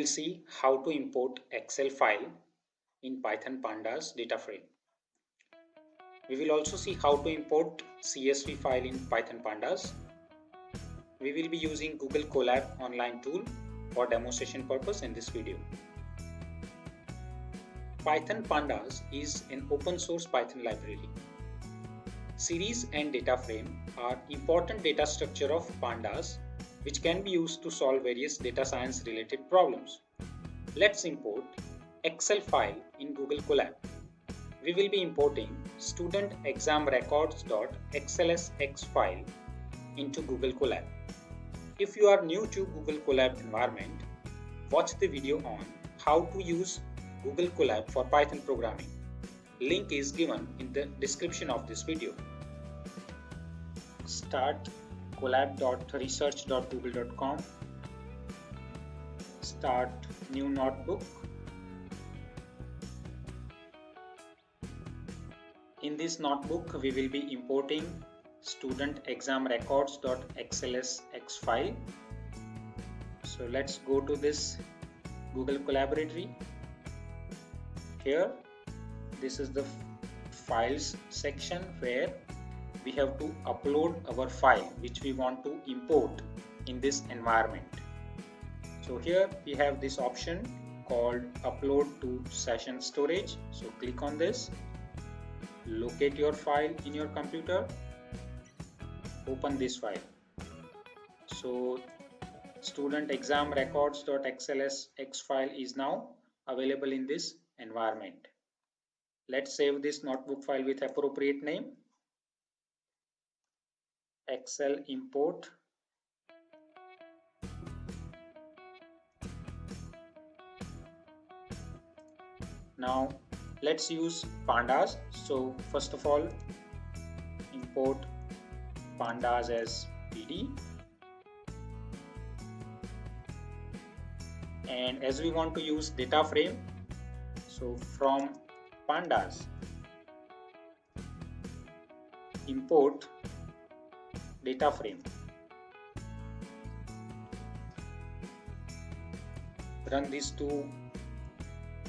will see how to import Excel file in Python Pandas data frame. We will also see how to import CSV file in Python Pandas. We will be using Google Colab online tool for demonstration purpose in this video. Python Pandas is an open source Python library. Series and data frame are important data structure of Pandas which can be used to solve various data science related problems. Let's import Excel file in Google Colab. We will be importing studentexamrecords.xlsx file into Google Colab. If you are new to Google Colab environment, watch the video on how to use Google Colab for Python programming. Link is given in the description of this video. Start colab.research.google.com. Start new notebook. In this notebook, we will be importing studentexamrecords.xlsx file. So let's go to this Google Collaboratory. Here, this is the files section where we have to upload our file which we want to import in this environment. So here we have this option called upload to session storage. So click on this, locate your file in your computer, open this file. So studentexamrecords.xlsx file is now available in this environment. Let's save this notebook file with appropriate name. Excel import. Now let's use pandas. So first of all, import pandas as PD, and as we want to use data frame, so from pandas import data frame. Run these two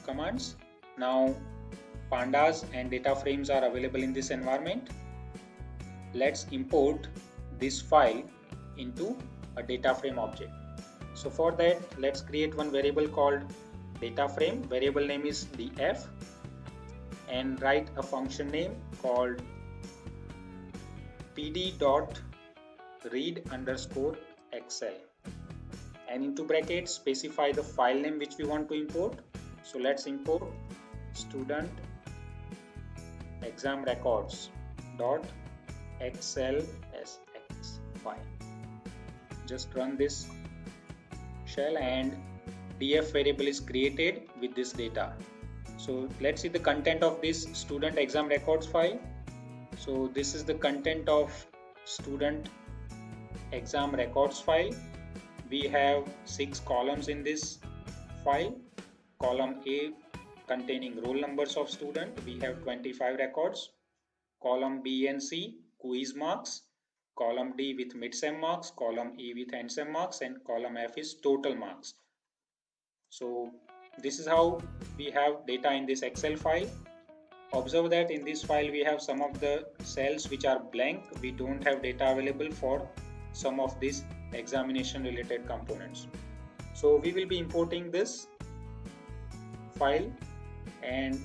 commands. Now pandas and data frames are available in this environment. Let's import this file into a data frame object. So for that, let's create one variable called data frame. Variable name is df, and write a function name called pd.read_excel, and into brackets specify the file name which we want to import. So let's import student exam records.xlsx file. Just run this shell and df variable is created with this data. So let's see the content of this student exam records file. So this is the content of student exam records file. We have 6 columns in this file. Column A containing roll numbers of student, we have 25 records. Column B and C, quiz marks. Column D with mid-sem marks, column E with end-sem marks, and column F is total marks. So this is how we have data in this Excel file. Observe that in this file we have some of the cells which are blank. We don't have data available for some of these examination related components. So we will be importing this file, and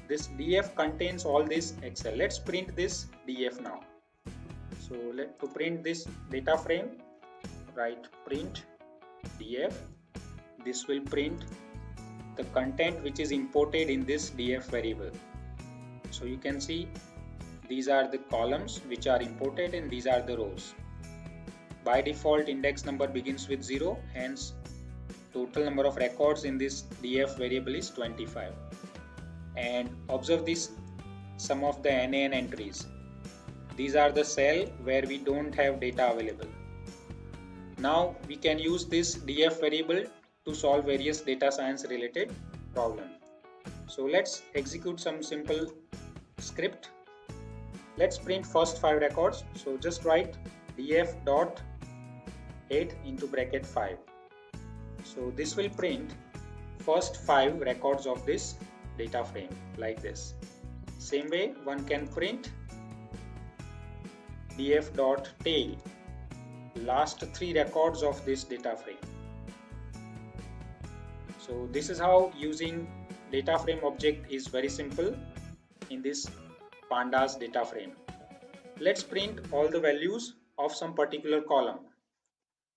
this df contains all this Excel. Let's print this df now. So to print this data frame, write print df. This will print the content which is imported in this df variable. So you can see these are the columns which are imported and these are the rows. By default, index number begins with 0, hence total number of records in this df variable is 25. And observe this sum of the NaN entries. These are the cell where we don't have data available. Now we can use this df variable to solve various data science related problems. So let's execute some simple script. Let's print first 5 records. So just write df dot 8 into bracket 5. So this will print first 5 records of this data frame like this. Same way one can print df.tail, last 3 records of this data frame. So this is how using data frame object is very simple in this pandas data frame. Let's print all the values of some particular column.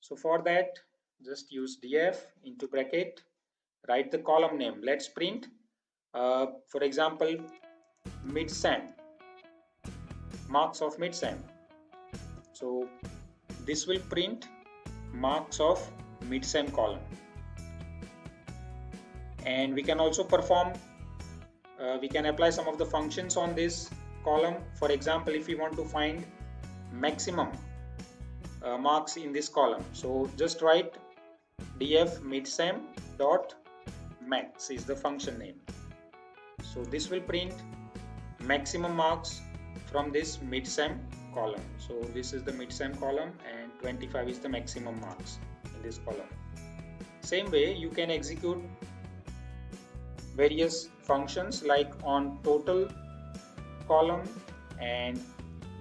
So for that, just use df into bracket, write the column name. Let's print for example mid-sem, marks of mid-sem. So this will print marks of mid-sem column. And we can also perform, we can apply some of the functions on this column. For example, if we want to find maximum marks in this column, so just write df midsem dot max is the function name. So this will print maximum marks from this midsem column. So this is the midsem column and 25 is the maximum marks in this column. Same way you can execute various functions like on total column, and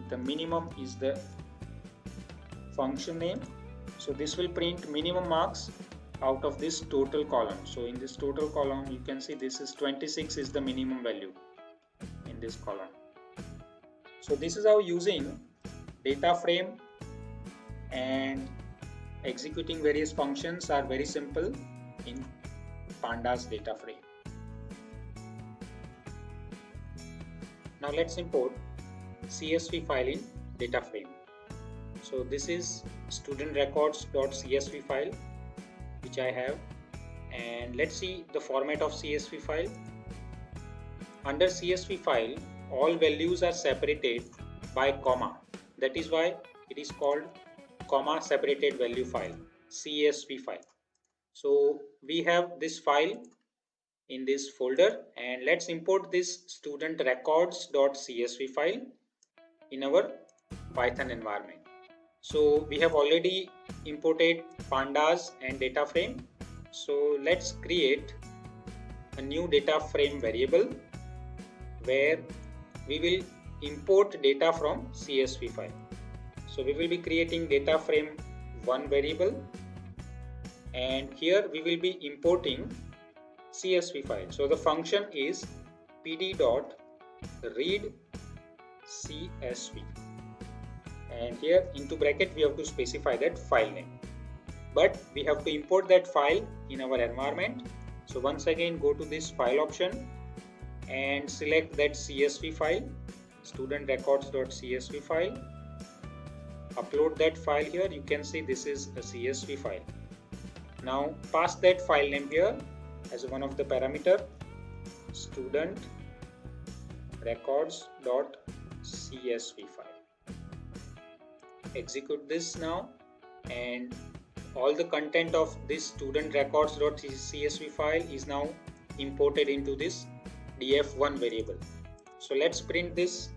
the minimum is the function name. So this will print minimum marks out of this total column. So in this total column you can see this is 26 is the minimum value in this column. So this is how using data frame and executing various functions are very simple in pandas data frame. Now let's import CSV file in data frame. So this is studentrecords.csv file which I have, and let's see the format of CSV file. Under CSV file, all values are separated by comma. That is why it is called comma separated value file, CSV file. So we have this file in this folder, and let's import this studentrecords.csv file in our Python environment. So we have already imported pandas and data frame. So let's create a new data frame variable where we will import data from CSV file. So we will be creating data frame 1 variable, and here we will be importing CSV file. So the function is pd.read CSV, and here into bracket we have to specify that file name, but we have to import that file in our environment. So once again go to this file option and select that CSV file, studentrecords.csv file, upload that file here. You can see this is a CSV file. Now pass that file name here as one of the parameter, studentrecords.csv file. Execute this now, and all the content of this studentrecords.csv file is now imported into this df1 variable. So let's print this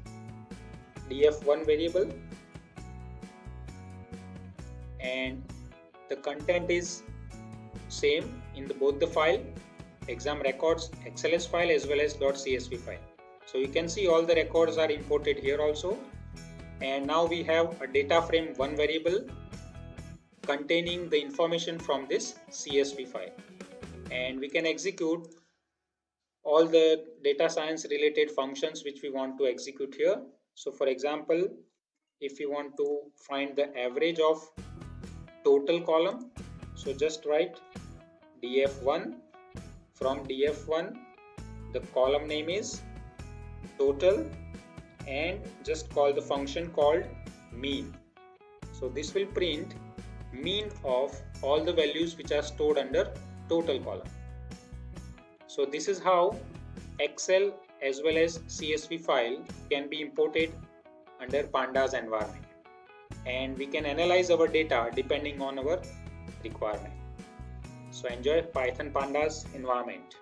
df1 variable, and the content is same in both the file, exam records XLS file as well as .csv file. So you can see all the records are imported here also, and now we have a data frame 1 variable containing the information from this CSV file, and we can execute all the data science related functions which we want to execute here. So for example, if you want to find the average of total column, so just write df1, from df1 the column name is total, and just call the function called mean. So this will print mean of all the values which are stored under total column. So this is how Excel as well as CSV file can be imported under pandas environment, and we can analyze our data depending on our requirement. So enjoy Python pandas environment.